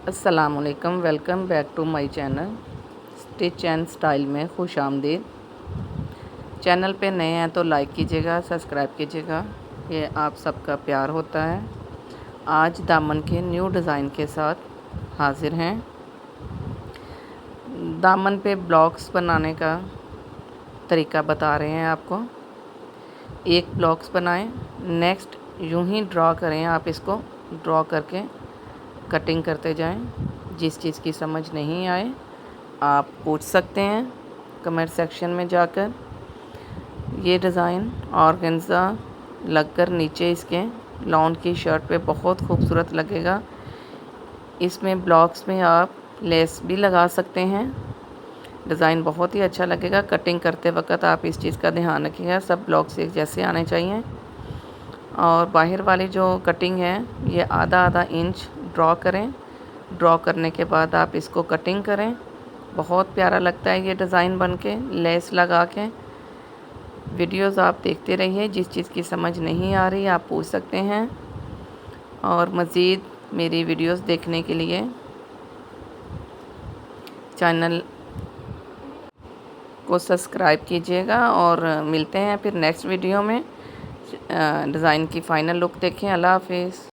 अस्सलामुअलैकुम, welcome back to my channel stitch and style में खुश आमदीद। चैनल पे नए हैं तो लाइक कीजिएगा, सब्सक्राइब कीजिएगा, ये आप सबका प्यार होता है। आज दामन के न्यू डिज़ाइन के साथ हाजिर हैं। दामन पे ब्लॉक्स बनाने का तरीका बता रहे हैं आपको। एक ब्लॉक्स बनाएं, नेक्स्ट यूं ही ड्रॉ करें। आप इसको ड्रॉ करके कटिंग करते जाएं। जिस चीज़ की समझ नहीं आए आप पूछ सकते हैं कमेंट सेक्शन में जाकर। ये डिज़ाइन ऑर्गेन्जा लगकर नीचे इसके लॉन की शर्ट पे बहुत खूबसूरत लगेगा। इसमें ब्लॉक्स में आप लेस भी लगा सकते हैं। डिज़ाइन बहुत ही अच्छा लगेगा। कटिंग करते वक्त आप इस चीज़ का ध्यान रखिएगा, सब ब्लॉक्स एक जैसे आने चाहिए। और बाहर वाली जो कटिंग है ये आधा आधा इंच ड्रॉ करें। ड्रॉ करने के बाद आप इसको कटिंग करें। बहुत प्यारा लगता है ये डिज़ाइन बनके लेस लगा के। वीडियोस आप देखते रहिए। जिस चीज़ की समझ नहीं आ रही आप पूछ सकते हैं। और मज़ीद मेरी वीडियोस देखने के लिए चैनल को सब्सक्राइब कीजिएगा। और मिलते हैं फिर नेक्स्ट वीडियो में। डिज़ाइन की फ़ाइनल लुक देखें। अल्लाह हाफिज़।